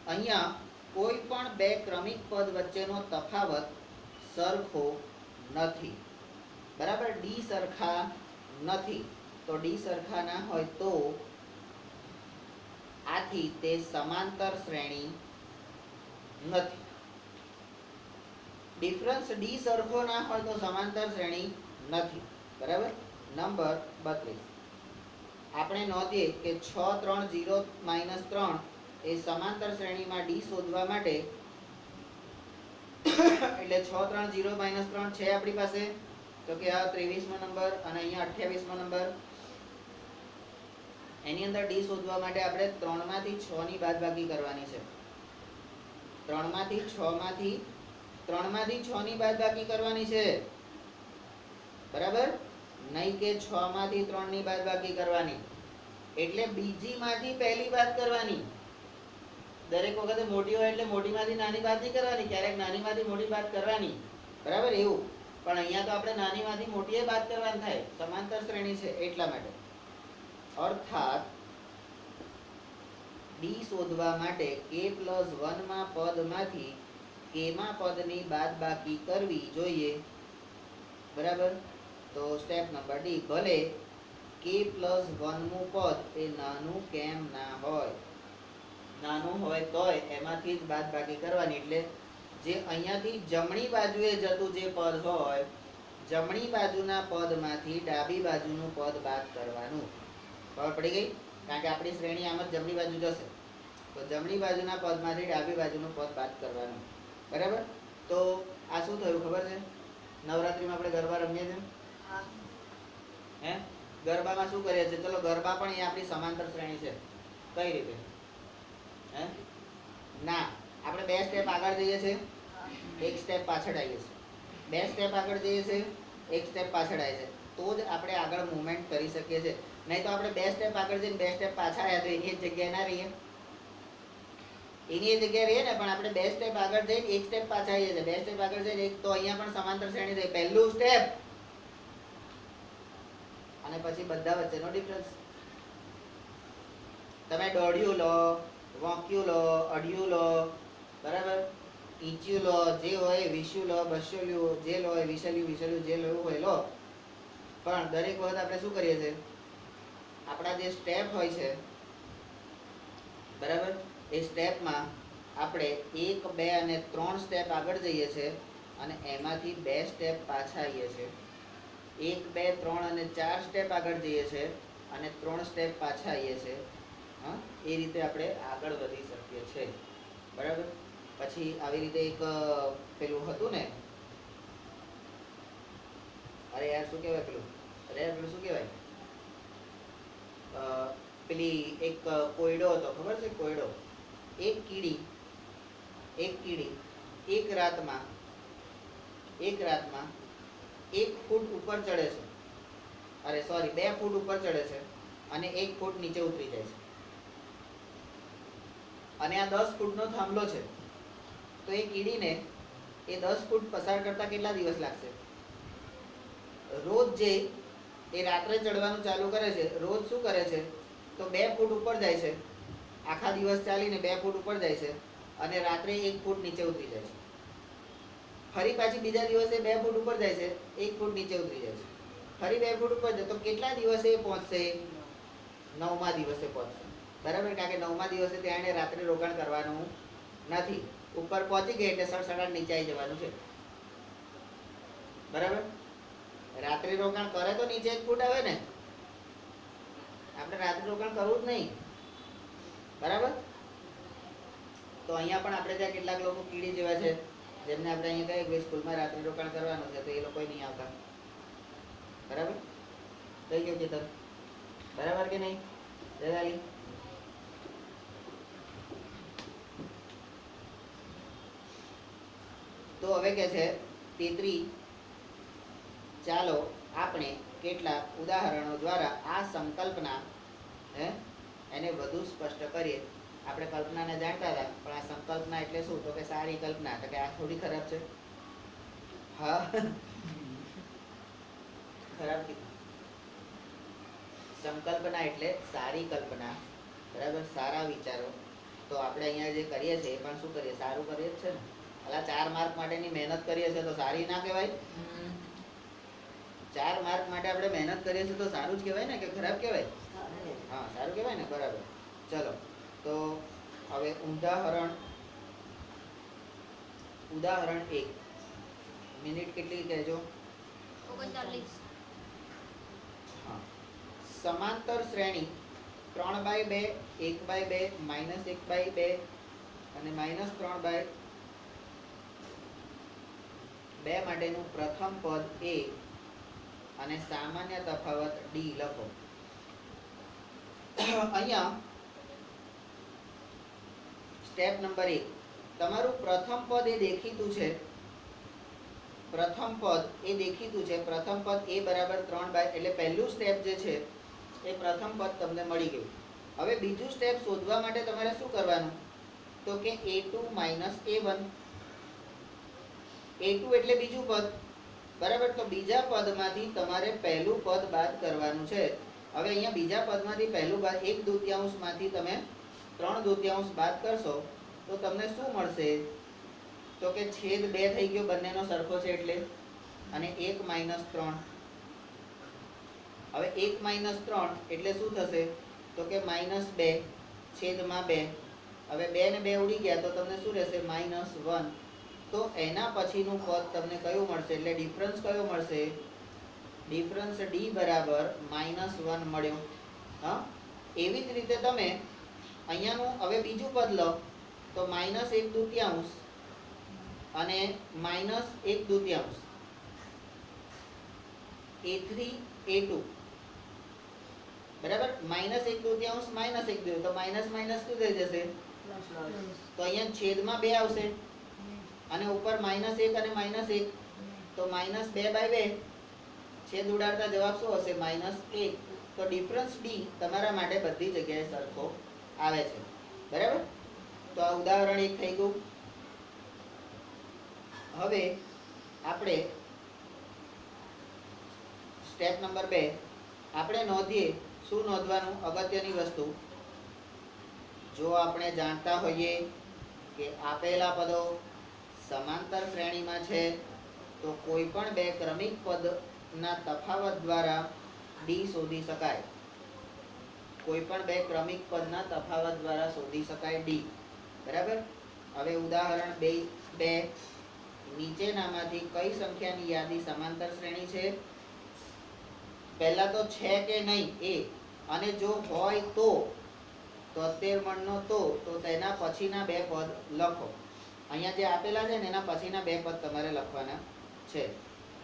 અહીંયા કોઈ પણ બે ક્રમિક પદ વચ્ચેનો તફાવત સરખો નથી. બરાબર. ડી સરખા નથી. તો ડી સરખા ના હોય તો આથી તે સમાંતર શ્રેણી નથી. ડિફરન્સ ડી સરખો ના હોય તો સમાંતર શ્રેણી નથી. બરાબર. નંબર 32 આપણે નોંધીએ કે 6 3 0 -3 એ સમાંતર શ્રેણીમાં ડી શોધવા માટે એટલે 6 3 0 -3 છે આપણી પાસે, તો કે આ 23મો નંબર અને અહીંયા 28મો નંબર. એની અંદર ડી શોધવા માટે આપણે 3 માંથી 6 ની બાદબાકી કરવાની છે. 3 માંથી 6 ની બાદબાકી કરવાની છે. બરાબર. નહીં કે 6 માંથી 3 ની બાદબાકી કરવાની. એટલે બીજી માંથી પહેલી બાદ કરવાની. દરેક વખતે મોટી હોય એટલે મોટીમાંથી નાની બાદ નહીં કરવાની, ક્યારેક નાનીમાંથી મોટી બાદ કરવાની. બરાબર. એવું. પણ અહીંયા તો આપણે નાનીમાંથી મોટીએ બાદ કરવાની થાય, સમાંતર શ્રેણી છે એટલા માટે. અર્થાત ડી શોધવા માટે k+1 માં પદમાંથી k માં પદની બાદબાકી કરવી જોઈએ, બરાબર. તો સ્ટેપ નંબર ડી, ભલે k+1 નું પદ એ નાનું કેમ ના હોય, નાનું હોય તોય એમાંથી જ બાદબાકી કરવાની. એટલે જે અહીંયાથી જમણી બાજુએ જતું જે પદ હોય, જમણી બાજુના પદમાંથી ડાબી બાજુનું પદ બાદ કરવાનું. ખબર પડી ગઈ? કારણ કે આપણી શ્રેણી આમ જ જમણી બાજુ જશે, તો જમણી બાજુના પદમાંથી ડાબી બાજુનું પદ બાદ કરવાનું, બરાબર. તો આ શું થયું ખબર છે? નવરાત્રીમાં આપણે ગરબા રમીએ છીએ, હે? ગરબામાં શું કરીએ છીએ? ચલો, ગરબા પણ એ આપણી સમાંતર શ્રેણી છે. કઈ રીતે? હે? ના, આપણે 2 સ્ટેપ આગળ જઈએ છીએ, 1 સ્ટેપ પાછળ આવીએ છીએ. 2 સ્ટેપ આગળ જઈએ છીએ, 1 સ્ટેપ પાછળ આવીએ છીએ, તો જ આપણે આગળ મૂવમેન્ટ કરી શકીએ છીએ. નહીં તો આપણે 2 સ્ટેપ આગળ જઈને 2 સ્ટેપ પાછા આવ્યા તો એની જ જગ્યાએ ના રહીએ, એની એ જગ્યાએ રહીએ ને. પણ આપણે 2 સ્ટેપ આગળ જઈને 1 સ્ટેપ પાછા આવીએ છીએ, 2 સ્ટેપ આગળ જઈને 1, તો અહીંયા પણ સમાંતર શ્રેણી થઈ. પહેલું સ્ટેપ અને પછી બધા વચ્ચેનો ડિફરન્સ. તમે દોઢિયું લો, વાંક્યું લો, અઢિયું લો, બરાબર, ઈંચ્યું લો, જે હોય, વીસ્યું લો, બસ્યું જે લો હોય, વિસલ્યું જે લેવું હોય લો. પણ દરેક વખત આપણે શું કરીએ છીએ? આપણા જે સ્ટેપ હોય છે, બરાબર, એ સ્ટેપમાં આપણે 1, 2 અને 3 સ્ટેપ આગળ જઈએ છીએ અને એમાંથી 2 સ્ટેપ પાછા આવીએ છીએ. 1, 2, 3 અને 4 સ્ટેપ આગળ જઈએ છીએ અને 3 સ્ટેપ પાછા આવીએ છીએ. હા, એ રીતે આપણે આગળ વધી શકીએ છીએ, બરાબર. પછી આવી રીતે એક પેલું હતું ને, અરે યાર શું કહેવાય પેલું, શું કહેવાય, પેલી એક કોયડો હતો, ખબર છે? કોયડો, એક કીડી એક રાતમાં 1 ફૂટ ઉપર ચડે છે, અરે સોરી 2 ફૂટ ઉપર ચડે છે અને 1 ફૂટ નીચે ઉતરી જાય છે. અને આ 10 ફૂટનો થાંભલો છે, તો એ કીડીને એ 10 ફૂટ પસાર કરતા કેટલા દિવસ લાગશે? રોજ જે એ રાત્રે ચડવાનું ચાલુ કરે છે, રોજ શું કરે છે? તો 2 ફૂટ ઉપર જાય છે, આખા દિવસ ચાલીને 2 ફૂટ ઉપર જાય છે અને રાત્રે 1 ફૂટ નીચે ઉતરી જાય છે. ફરી પાછી બીજા દિવસે 2 ફૂટ ઉપર જાય છે, 1 ફૂટ નીચે ઉતરી જાય છે, ફરી 2 ફૂટ ઉપર જાય. તો કેટલા દિવસે પહોંચશે? 9મા દિવસે પહોંચશે, બરાબર. કારણ કે 9મા દિવસે ત્યાં એને રાત્રે રોકાણ કરવાનું નથી. ઉપર પહોંચી ગઈ એટલે સડસડાટ નીચે આવી જવાનું છે, બરાબર. રાત્રે રોકાણ કરે તો નીચે 1 ફૂટ આવે ને. આપણે રાત્રે રોકાણ કરવું જ નહીં, બરાબર. તો અહીંયા પણ આપણે ત્યાં કેટલાક લોકો કીડી જેવા છે, જેમને આપણે અહીંયા કહીએ કે સ્કૂલમાં રાત્રે રોકાણ કરવાનું છે, તો એ લોકો નહીં આવતા, બરાબર. કઈ ગયું ચેતન? બરાબર કે નહીં? જગાલી તો હવે કે છે 33, ચાલો આપણે કેટલાક ઉદાહરણો દ્વારા આ સંકલ્પના એને વધુ સ્પષ્ટ કરીએ. આપણે કલ્પનાને જાણતા હતા, પણ આ સંકલ્પના એટલે શું? તો કે સારી કલ્પના. તો કે આ થોડી ખરાબ છે? હા, ખરાબ કીધું. સંકલ્પના એટલે સારી કલ્પના, બરાબર, સારા વિચારો. તો આપણે અહીંયા જે કરીએ છીએ એ પણ શું કરીએ? સારું કરીએ જ છે ને. અલા 4 માર્ક માટેની મહેનત કરીએ છીએ તો સારી ના કહેવાય? 4 માર્ક માટે આપણે મહેનત કરીએ છીએ તો સારું જ કહેવાય ને, કે ખરાબ કહેવાય? હા, સારું કહેવાય ને, બરાબર. ચલો, તો હવે ઉદાહરણ 1. મિનિટ કેટલી કહેજો? 39. હા. સમાંતર શ્રેણી 3/2, 1/2, -1/2 અને -3/2 માટેનું પ્રથમ પદ A અને સામાન્ય તફાવત D લખો. અહીંયા સ્ટેપ નંબર 1, તમારું પ્રથમ પદ એ દેખીતું છે. પ્રથમ પદ A બરાબર 3/, એટલે પહેલું સ્ટેપ જે છે એ પ્રથમ પદ તમને મળી ગયું. હવે બીજું સ્ટેપ શોધવા માટે તમારે શું કરવાનું? તો કે A2 - A1. A2 એટલે બીજું પદ, બરાબર. તો બીજા પદમાંથી તમારે પહેલું પદ બાદ કરવાનું છે. હવે અહીંયા બીજા પદમાંથી પહેલું બાદ 1/2 માંથી તમે 3/2 બાદ કરશો તો તમને શું મળશે? તો કે છેદ 2 થઈ ગયો, બંનેનો સરખો છે એટલે, અને 1 - 3. હવે 1 - 3 એટલે શું થશે? તો કે -2 છેદમાં 2. હવે 2 ને 2 ઉડી ગયા તો તમને શું રહેશે? -1. તો એના પછીનું પદ તમને કયું મળશે? એટલે ડિફરન્સ કયો મળશે? ડિફરન્સ d બરાબર -1 મળ્યો. હા, એવી જ રીતે તમે અહીંયાનું હવે બીજું પદ લો તો -1/2 અને -1/2 a3 a2 બરાબર. -1/2 -1/2 તો માઇનસ માઇનસ શું થઈ જશે? તો અહીંયા છેદમાં 2 આવશે અને ઉપર -1 અને -1 તો -2/2 છેદ ઉડાડતા જવાબ શું હશે? -1. તો ડિફરન્સ d તમારા માટે બધી જગ્યાએ સરખો આવે છે. બરાબર. તો આ ઉદાહરણ 1 થઈ ગયું. હવે આપણે સ્ટેપ નંબર 2 આપણે નોંધીએ. શું નોંધવાનું? અગત્યની વસ્તુ, જો આપણે જાણતા હોઈએ કે આપેલા પદો સમાંતર શ્રેણીમાં છે તો કોઈ પણ બે ક્રમિક પદના તફાવત દ્વારા d શોધી શકાય. કોઈ પણ બે ક્રમિક પદના તફાવત દ્વારા શોધી શકાય d. બરાબર. હવે ઉદાહરણ 2 નીચેનામાંથી કઈ સંખ્યાની યાદી સમાંતર શ્રેણી છે? પહેલા તો છે કે નહીં એ, અને જો હોય તો 73 મણનો તો તેના પછીના બે પદ લખો. અહીંયા જે આપેલા છે ને એના પછીના બે પદ તમારે લખવાના છે.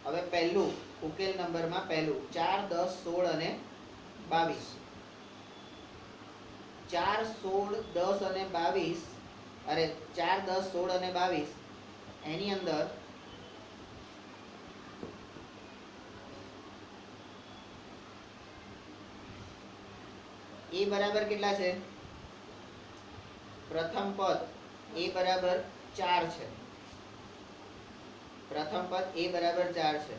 હવે પહેલું ઉકેલ નંબરમાં પહેલું 4, 10, 16 અને 22. 4, 16, 10 અને 22 અરે 4, 10, 16 અને 22 એની અંદર a બરાબર કેટલા છે? પ્રથમ પદ a બરાબર 4 છે. પ્રથમ પદ a બરાબર 4 છે.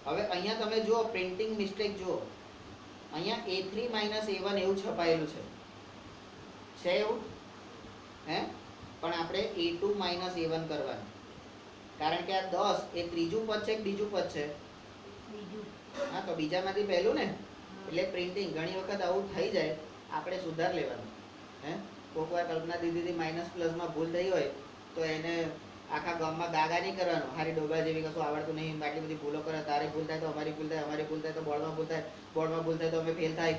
હવે અહીંયા તમે જુઓ પ્રિન્ટિંગ મિસ્ટેક જુઓ. અહીંયા a3 - a1 એવું છપાયેલું છે. છે એવું? હે? પણ આપણે a2 - a1 કરવાનું. કારણ કે આ 10 એ ત્રીજું પદ છે કે બીજું પદ છે? બીજું. હા, તો બીજામાંથી પહેલું ને. એટલે પ્રિન્ટિંગ ઘણી વખત આવું થઈ જાય, આપણે સુધાર લેવાનું. હે? કોઈક વાર કલ્પના દીદીથી માઇનસ પ્લસમાં ભૂલ થઈ હોય તો એને આખા ગામમાં ગાગા નહીં કરવાનું. હારી ડોબા જેવી કશું આવડતું નહીં, આટલી બધી ભૂલો કરે, તારે ભૂલ થાય તો અમારી ભૂલ થાય, અમારી ભૂલ થાય તો બોર્ડમાં ભૂલ થાય, બોર્ડમાં ભૂલ થાય તો અમે ફેલ થાય.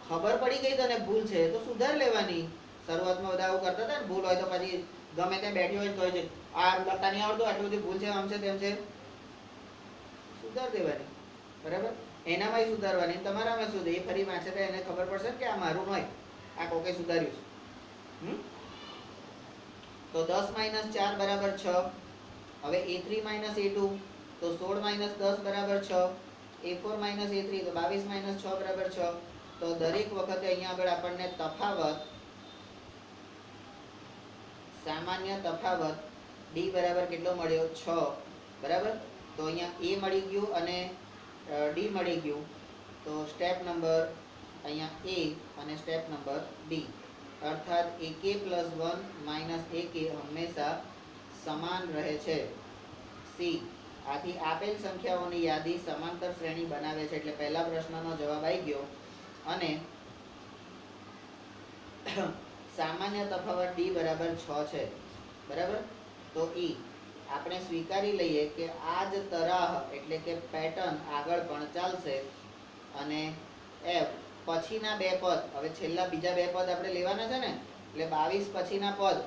ખબર પડી ગઈ તને ભૂલ છે તો સુધાર લેવાની. શરૂઆતમાં બધા આવું કરતા હતા ને, ભૂલ હોય તો પછી ગમે ત્યાં બેઠી હોય તો આ લખતા નહીં આવડતું, આટલી બધી ભૂલ છે, આમ છે તેમ છે, સુધાર દેવાની. બરાબર. એનામાંય સુધારવાની, તમારામાં સુધી એ ફરી વાંચે તો એને ખબર પડશે કે આ મારું નહીં, આ કોકે સુધાર્યું છે. તો 10 - 4 બરાબર 6. હવે a3 - a2 તો 16 - 10 બરાબર 6. a4 - a3 તો 22 - 6 બરાબર 6. તો દરેક વખતે અહીંયા આગળ આપણને તફાવત, સામાન્ય તફાવત d બરાબર કેટલો મળ્યો? 6. બરાબર. તો અહીંયા a મળી ગયું અને d મળી ગયું. તો સ્ટેપ નંબર અહીંયા a અને સ્ટેપ નંબર b, અર્થાત ak + 1 - ak હંમેશા સમાન રહે છે. c આથી આપેલ સંખ્યાઓની યાદી સમાંતર શ્રેણી બનાવે છે. એટલે પહેલા પ્રશ્નનો જવાબ આવી ગયો. અને સામાન્ય તફાવત d બરાબર 6 છે. બરાબર. તો e આપણે સ્વીકારી લઈએ કે આ જ તરાહ એટલે કે પેટર્ન આગળ પણ ચાલશે. અને f પછીના બે પદ, હવે છેલ્લા બીજા બે પદ આપણે લેવાના છે ને, એટલે 22 પછીના પદ,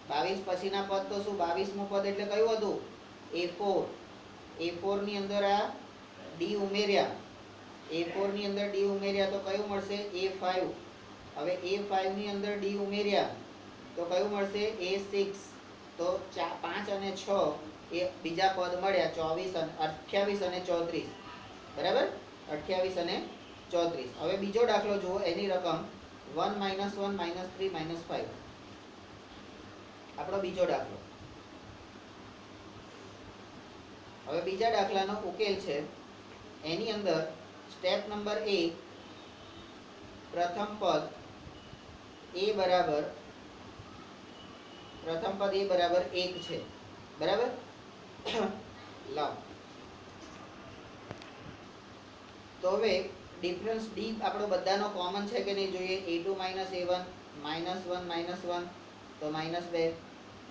22 પછીના પદ તો શું? 22મું પદ એટલે કયું હતું? a4. a4 ની અંદર આ d ઉમેર્યા, a4 ની અંદર d ઉમેર્યા તો કયું મળશે? a5. હવે a5 ની અંદર d ઉમેર્યા તો કયું મળશે? a6. તો 5 અને 6 એ બીજા પદ મળ્યા, 28 અને 34. બરાબર. 28 અને 34. હવે બીજો દાખલો જુઓ. એની રકમ 1 - 1 - 3 - 5. આપણો બીજો દાખલો. હવે બીજા દાખલાનો ઉકેલ છે. એની અંદર સ્ટેપ નંબર 1, પ્રથમ પદ a બરાબર 1 છે, બરાબર. લાવ તો હવે ડિફરન્સ d આપણો બધાનો કોમન છે કે નહીં જોઈએ. a2 - a1 -1 તો -2,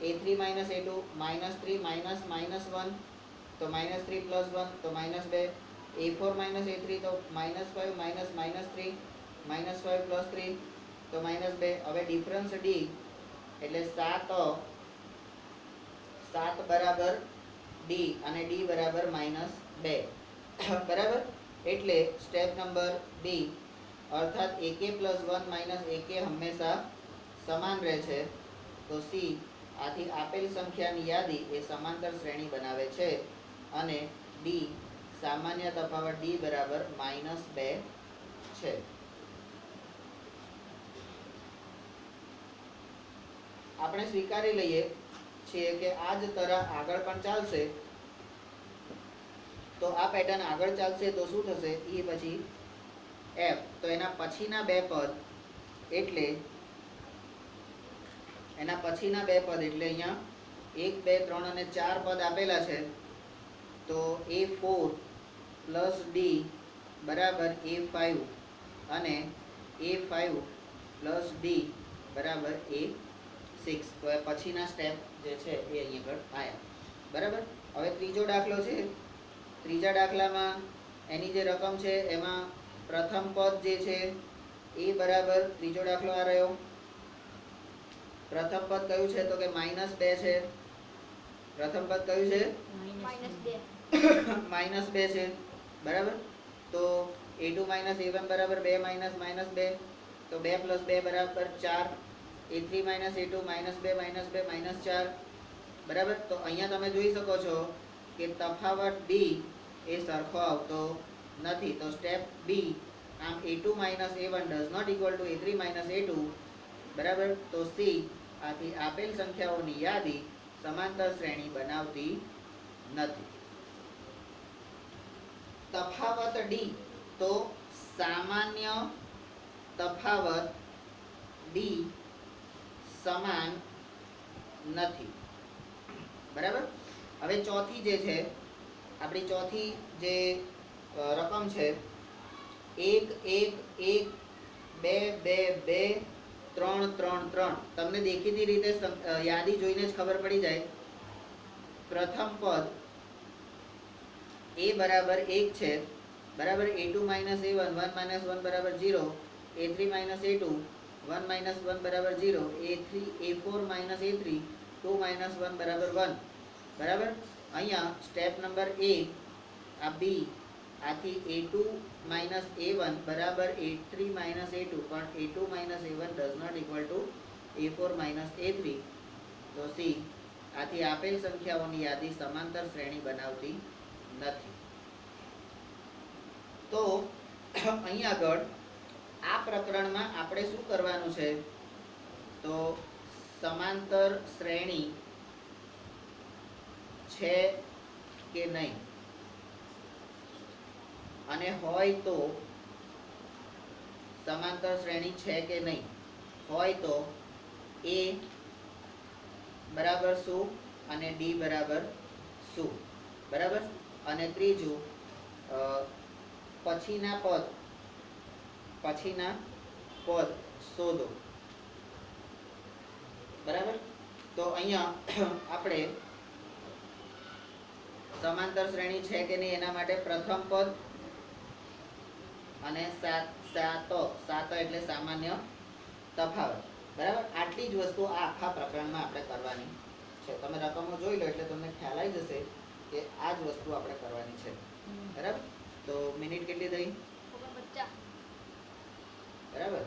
a3 - a2 -3 -1 તો -3 + 1 તો -2, a4 - a3 તો -5 -3 -5 + 3 તો -2. હવે ડિફરન્સ d એટલે 7 બરાબર d અને d બરાબર -2, બરાબર. એટલે સ્ટેપ નંબર b અર્થાત ak + 1 - ak હંમેશા સમાન રહે છે. તો c આથી આપેલ સંખ્યાની યાદી એ સમાંતર શ્રેણી બનાવે છે અને d સામાન્ય તફાવત d બરાબર -2 છે. આપણે સ્વીકારી લઈએ છીએ કે આ જ તરહ આગળ પણ ચાલશે. તો આ પેટર્ન આગળ ચાલશે તો શું થશે, e પછી f. તો એના પછીના બે પદ એટલે અહીંયા 1 2 3 અને 4 પદ આપેલા છે. તો a4 + d બરાબર a5 અને a5 + d બરાબર a6. તો એ પછીના સ્ટેપ જે છે એ અહીંયા આગળ આવ્યા, બરાબર. હવે ત્રીજો દાખલો છે. ત્રીજા દાખલામાં એની જે રકમ છે એમાં પ્રથમ પદ જે છે એ બરાબર, ત્રીજો દાખલો આ રહ્યો. પ્રથમ પદ કયું છે તો કે -2 છે. પ્રથમ પદ કયું છે? -2 છે, બરાબર. તો a2 - a1 બરાબર 2 - -2 તો 2 + 2 બરાબર 4, a3 - a2 -2 -4, બરાબર. તો અહીંયા તમે જોઈ શકો છો કે તફાવત d એ સરખો આવતો નથી. તો સ્ટેપ b આમ a2 - a1 does not equal to a3 - a2, બરાબર. તો c આથી આપેલ સંખ્યાઓની યાદી સમાંતર શ્રેણી બનાવતી નથી. તફાવત d તો સામાન્ય તફાવત d સમાન નથી, બરાબર. હવે ચોથી જે છે આપણી ચોથી જે રકમ છે 1 1 1 2 2 2 3 3 3. તમને દેખીતી રીતે યાદી જોઈને જ ખબર પડી જાય. પ્રથમ પદ a બરાબર 1 છે, બરાબર. a2 - a1 1 - 1 બરાબર 0, a3 - a2 1 - 1 બરાબર 0, a4 - a3 2 - 1 બરાબર 1, બરાબર. અહીંયા સ્ટેપ નંબર a આ b આથી a2 - a1 બરાબર a3 - a2 પણ a2 - a1 does not equal to a4 - a3. તો c આથી આપેલ સંખ્યાઓની યાદી સમાંતર શ્રેણી બનાવતી નથી. તો અહીં આગળ આ પ્રકરણમાં આપણે શું કરવાનું છે તો સમાંતર શ્રેણી છે કે નહીં, અને હોય તો સમાંતર શ્રેણી છે કે નહીં, હોય તો a બરાબર શું અને d બરાબર શું, બરાબર. અને ત્રીજું પછીના પદ શોધો, બરાબર. તો અહીંયા આપણે સમાંતર શ્રેણી છે કે નહીં એના માટે પ્રથમ પદ અને સાતો એટલે સામાન્ય તફાવત, બરાબર. આટલી જ વસ્તુ આ આખા પ્રકરણમાં આપણે કરવાની છે. તમે રકમો જોઈ લો એટલે તમને ખ્યાલ આવી જશે કે આ જ વસ્તુ આપણે કરવાની છે, બરાબર. તો મિનિટ કેટલી થઈ? 49. બરાબર.